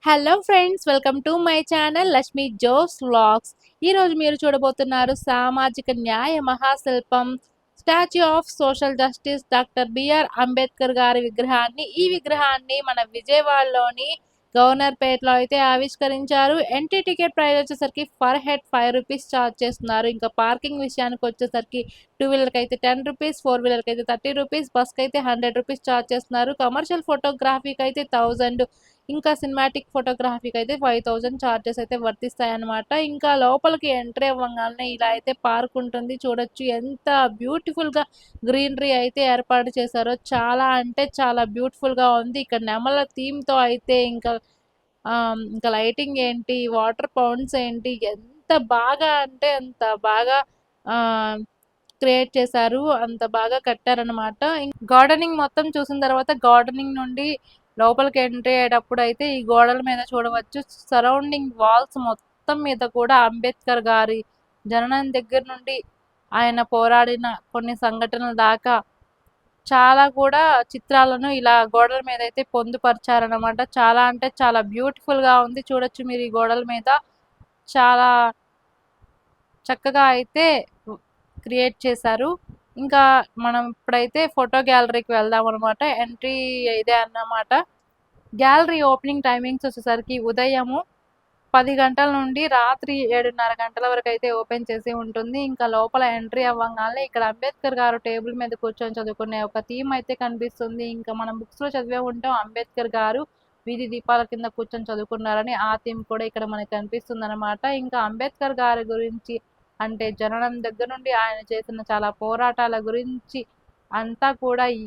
Hello friends, welcome to my channel Lakshmi Jo's vlogs. ఈరోజు మీరు చూడబోతున్నారు సామాజిక న్యాయ మహాశిల్పం statue of social justice doctor BR Ambedkar గారి విగ్రహాన్ని. ఈ విగ్రహాన్ని మన విజయవాడలోని గవర్నర్పేటలో అయితే ఆవిష్కరించారు. ఎంట్రీ టికెట్ ప్రైస్ వచ్చేసరికి పర్ హెడ్ 5 రూపీస్ ఛార్జ్ చేస్తున్నారు. ఇంకా పార్కింగ్ విషయానికి వచ్చేసరికి 2 వీలర్కి అయితే 10 రూపీస్, 4 వీలర్కి అయితే 30 రూపీస్, బస్కి అయితే 100 రూపీస్ ఛార్జ్ చేస్తున్నారు. కమర్షియల్ ఫోటోగ్రఫీకి అయితే 1000, ఇంకా సినిమాటిక్ ఫోటోగ్రఫీకి అయితే 5000 చార్జెస్ అయితే వర్తిస్తాయన్నమాట. ఇంకా లోపలికి ఎంట్రీ అవ్వగానే ఇలా అయితే పార్క్ ఉంటుంది. చూడొచ్చు ఎంత బ్యూటిఫుల్గా గ్రీనరీ అయితే ఏర్పాటు చేశారో. చాలా అంటే చాలా బ్యూటిఫుల్గా ఉంది. ఇక్కడ నెమల థీమ్తో అయితే ఇంకా లైటింగ్ ఏంటి, వాటర్ పౌండ్స్ ఏంటి, ఎంత బాగా అంటే అంత బాగా ఆ, క్రియేట్ చేశారు. అంత బాగా కట్టారనమాట. గార్డెనింగ్ మొత్తం చూసిన తర్వాత గార్డెనింగ్ నుండి లోపలికి ఎంట్రీ అయ్యేటప్పుడు అయితే ఈ గోడల మీద చూడవచ్చు, సరౌండింగ్ వాల్స్ మొత్తం మీద కూడా అంబేద్కర్ గారి జననం దగ్గర నుండి ఆయన పోరాడిన కొన్ని సంఘటనల దాకా చాలా కూడా చిత్రాలను ఇలా గోడల మీద అయితే పొందుపరిచారనమాట. చాలా అంటే చాలా బ్యూటిఫుల్గా ఉంది. చూడొచ్చు మీరు ఈ గోడల మీద చాలా చక్కగా అయితే క్రియేట్ చేశారు. ఇంకా మనం ఇప్పుడైతే ఫోటో గ్యాలరీకి వెళ్దాం అనమాట. ఎంట్రీ ఇదే అన్నమాట. గ్యాలరీ ఓపెనింగ్ టైమింగ్స్ వచ్చేసరికి ఉదయము 10 గంటల నుండి రాత్రి 7:30 గంటల వరకు అయితే ఓపెన్ చేసి ఉంటుంది. ఇంకా లోపల ఎంట్రీ అవ్వగానే ఇక్కడ అంబేద్కర్ గారు టేబుల్ మీద కూర్చొని చదువుకునే ఒక థీమ్ అయితే కనిపిస్తుంది. ఇంకా మనం బుక్స్లో చదివే ఉంటాం, అంబేద్కర్ గారు వీధి దీపాల కింద కూర్చొని చదువుకున్నారని. ఆ థీమ్ కూడా ఇక్కడ మనకి కనిపిస్తుంది అనమాట. ఇంకా అంబేద్కర్ గారి గురించి అంటే జననం దగ్గర నుండి ఆయన చేసిన చాలా పోరాటాల గురించి అంతా కూడా ఈ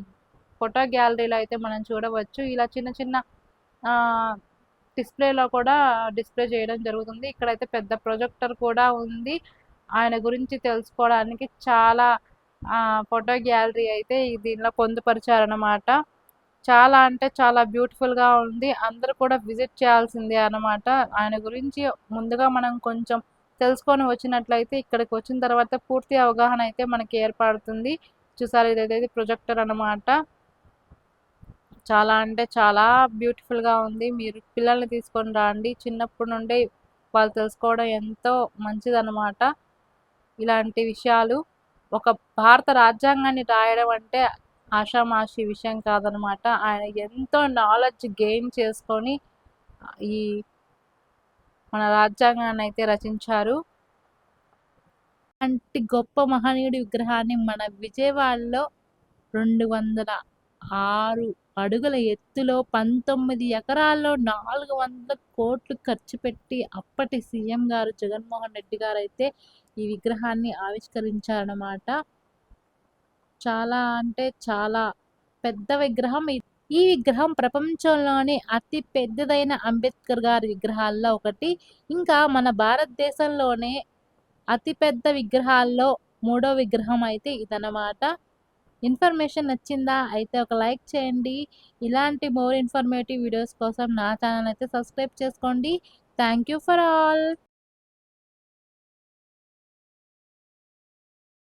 ఫోటో గ్యాలరీలో అయితే మనం చూడవచ్చు. ఇలా చిన్న చిన్న డిస్ప్లేలో కూడా డిస్ప్లే చేయడం జరుగుతుంది. ఇక్కడైతే పెద్ద ప్రొజెక్టర్ కూడా ఉంది. ఆయన గురించి తెలుసుకోవడానికి చాలా ఫోటో గ్యాలరీ అయితే దీనిలో పొందుపరిచారనమాట. చాలా అంటే చాలా బ్యూటిఫుల్గా ఉంది. అందరూ కూడా విజిట్ చేయాల్సిందే అనమాట. ఆయన గురించి ముందుగా మనం కొంచెం తెలుసుకొని వచ్చినట్లయితే ఇక్కడికి వచ్చిన తర్వాత పూర్తి అవగాహన అయితే మనకి ఏర్పడుతుంది. చూసారు, ఇదైతే ప్రొజెక్టర్ అనమాట. చాలా అంటే చాలా బ్యూటిఫుల్గా ఉంది. మీరు పిల్లల్ని తీసుకొని రండి. చిన్నప్పటి నుండి వాళ్ళు తెలుసుకోవడం ఎంతో మంచిదన్నమాట. ఇలాంటి విషయాలు ఒక భారత రాజ్యాంగాన్ని రాయడం అంటే ఆషామాషి విషయం కాదనమాట. ఆయన ఎంతో నాలెడ్జ్ గెయిన్ చేసుకొని ఈ మన రాజ్యాంగాన్ని అయితే రచించారు. అంటి గొప్ప మహనీయుడి విగ్రహాన్ని మన విజయవాడలో 206 అడుగుల ఎత్తులో 19 ఎకరాల్లో 400 కోట్లు ఖర్చు పెట్టి అప్పటి సీఎం గారు జగన్మోహన్ రెడ్డి గారు అయితే ఈ విగ్రహాన్ని ఆవిష్కరించారన్నమాట. చాలా అంటే చాలా పెద్ద విగ్రహం. ఈ విగ్రహం ప్రపంచంలోని అతి పెద్దదైన అంబేద్కర్ గారి విగ్రహాల్లో ఒకటి. ఇంకా మన భారతదేశంలోనే అతిపెద్ద విగ్రహాల్లో 3వ విగ్రహం అయితే ఇదన్నమాట. ఇన్ఫర్మేషన్ నచ్చిందా? అయితే ఒక లైక్ చేయండి. ఇలాంటి మోర్ ఇన్ఫర్మేటివ్ వీడియోస్ కోసం నా ఛానల్ అయితే సబ్స్క్రైబ్ చేసుకోండి. Thank you for all.